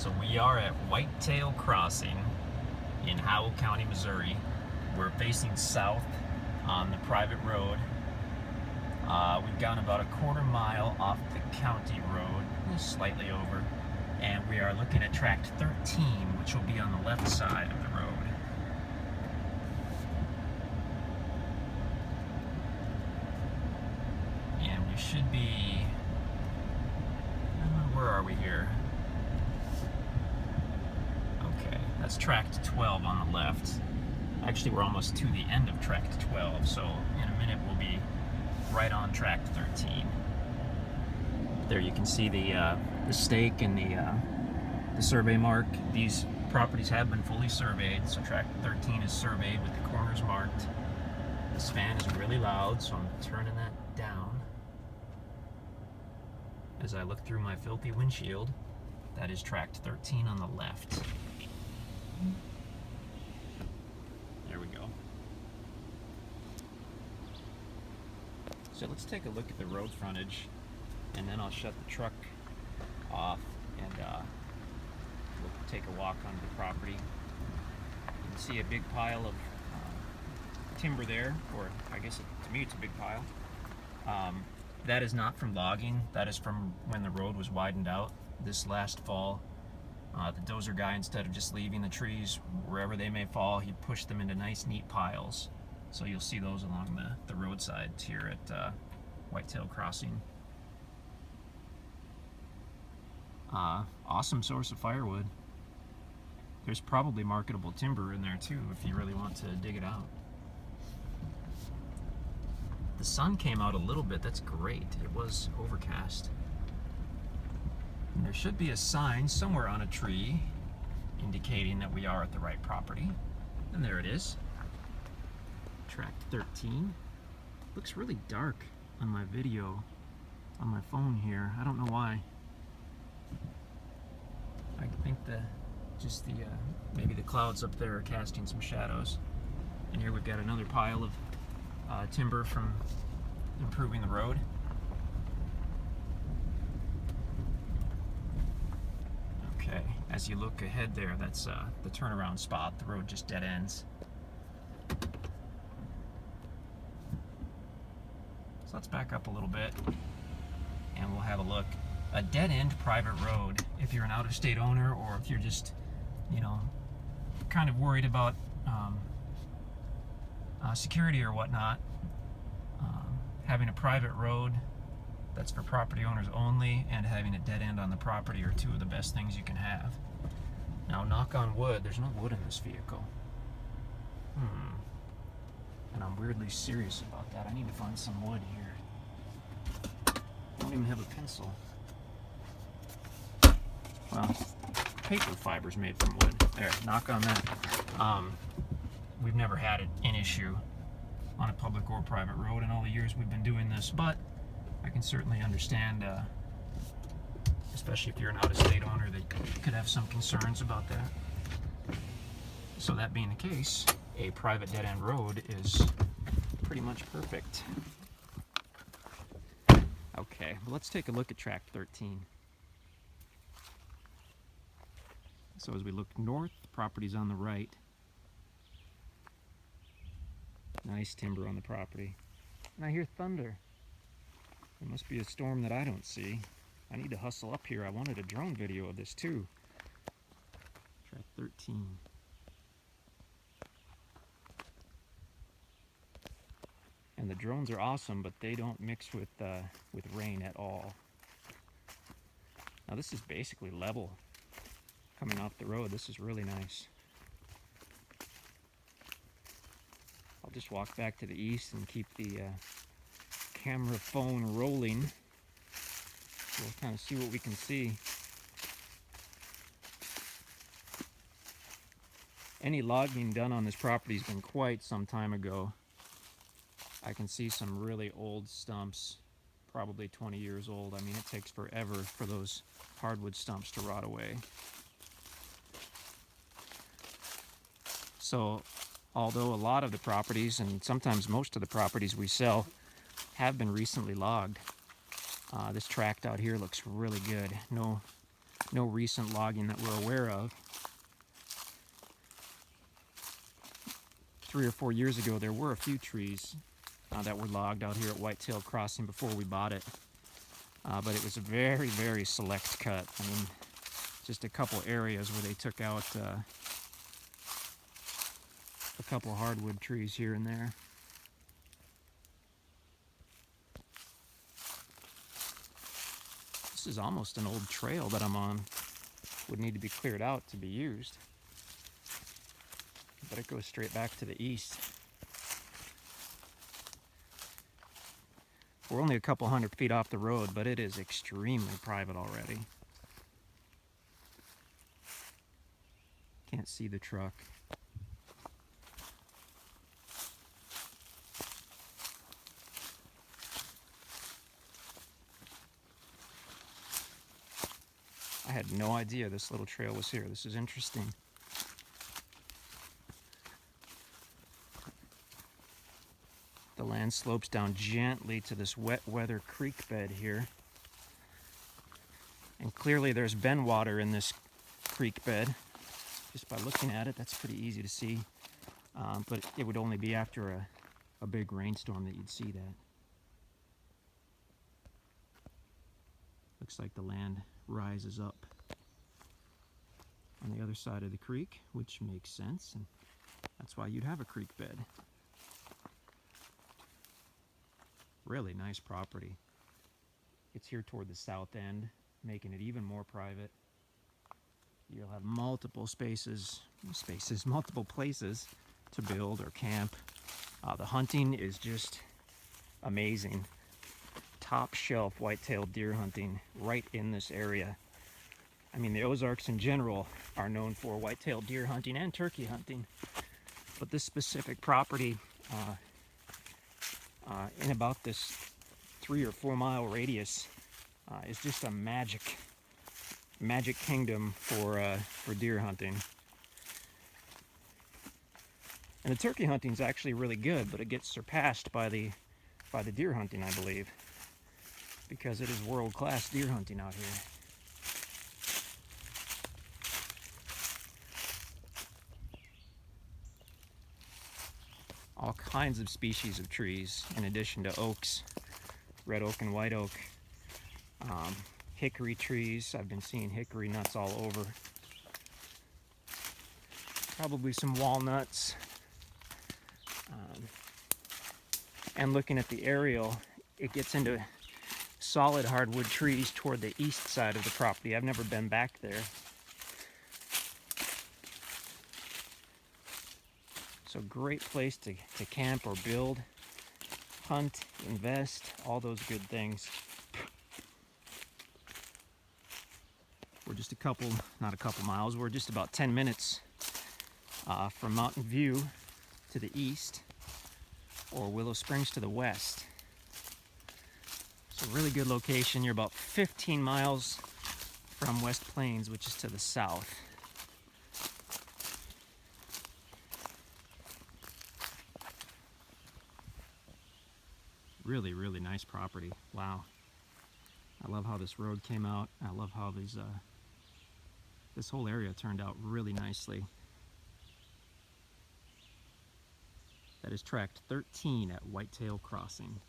So we are at Whitetail Crossing in Howell County, Missouri. We're facing south on the private road. We've gone about a quarter mile off the county road, slightly over, and we are looking at Tract 13, which will be on the left side of the road. And we should be, where are we here? Okay, that's Tract 12 on the left. Actually, we're almost to the end of Tract 12, so in a minute we'll be right on Tract 13. There you can see the stake and the survey mark. These properties have been fully surveyed, so Tract 13 is surveyed with the corners marked. This fan is really loud, so I'm turning that down as I look through my filthy windshield. That is Tract 13 on the left. There we go. So let's take a look at the road frontage, and then I'll shut the truck off and we'll take a walk onto the property. You can see a big pile of timber there, or I guess to me it's a big pile. That is not from logging, that is from when the road was widened out this last fall. The dozer guy, instead of just leaving the trees wherever they may fall, he pushed them into nice neat piles. So you'll see those along the roadsides here at Whitetail Crossing. Awesome source of firewood. There's probably marketable timber in there too if you really want to dig it out. The sun came out a little bit, that's great. It was overcast. And there should be a sign somewhere on a tree indicating that we are at the right property. And there it is. Tract 13. Looks really dark on my video on my phone here. I don't know why. I think maybe the clouds up there are casting some shadows. And here we've got another pile of timber from improving the road. Okay, as you look ahead there, that's the turnaround spot. The road just dead ends. So let's back up a little bit and we'll have a look. A dead end private road, if you're an out-of-state owner or if you're just, kind of worried about security or whatnot, having a private road that's for property owners only and having a dead end on the property are two of the best things you can have. Now, knock on wood, there's no wood in this vehicle. And I'm weirdly serious about that. I need to find some wood here. I don't even have a pencil. Well, paper fiber's made from wood. There, knock on that. We've never had an issue on a public or private road in all the years we've been doing this, but I can certainly understand, especially if you're an out-of-state owner, that could have some concerns about that. So that being the case, a private dead-end road is pretty much perfect. Okay, well, let's take a look at Tract 13. So as we look north, the property's on the right. Nice timber on the property. And I hear thunder. There must be a storm that I don't see. I need to hustle up here. I wanted a drone video of this too. Tract 13. And the drones are awesome, but they don't mix with rain at all. Now this is basically level. Coming off the road, this is really nice. I'll just walk back to the east and keep the camera phone rolling. We'll kind of see what we can see. Any logging done on this property has been quite some time ago. I can see some really old stumps, probably 20 years old. I mean, it takes forever for those hardwood stumps to rot away. So, although a lot of the properties, and sometimes most of the properties we sell, have been recently logged, this tract out here looks really good. No No recent logging that we're aware of. 3 or 4 years ago, there were a few trees that were logged out here at Whitetail Crossing before we bought it. But it was a very, very select cut. I mean, just a couple areas where they took out a couple hardwood trees here and there. This is almost an old trail that I'm on. Would need to be cleared out to be used. But it goes straight back to the east. We're only a couple hundred feet off the road, but it is extremely private already. Can't see the truck. I had no idea this little trail was here. This is interesting. The land slopes down gently to this wet weather creek bed here. And clearly there's been water in this creek bed. Just by looking at it, that's pretty easy to see. But it would only be after a big rainstorm that you'd see that. Looks like the land rises up on the other side of the creek, which makes sense, and that's why you'd have a creek bed. Really nice property. It's here toward the south end, making it even more private. You'll have multiple multiple places to build or camp. The hunting is just amazing. Top shelf whitetail deer hunting right in this area. I mean, the Ozarks in general are known for whitetail deer hunting and turkey hunting, but this specific property in about this 3 or 4 mile radius is just a magic kingdom for deer hunting. And the turkey hunting is actually really good, but it gets surpassed by the deer hunting, I believe, because it is world-class deer hunting out here. All kinds of species of trees, in addition to oaks, red oak and white oak. Hickory trees, I've been seeing hickory nuts all over. Probably some walnuts. And looking at the aerial, it gets into solid hardwood trees toward the east side of the property. I've never been back there. So great place to camp or build, hunt, invest, all those good things. We're just not a couple miles, we're just about 10 minutes from Mountain View to the east, or Willow Springs to the west. It's a really good location. You're about 15 miles from West Plains, which is to the south. Really, really nice property. Wow. I love how this road came out. I love how this whole area turned out really nicely. That is Tract 13 at Whitetail Crossing.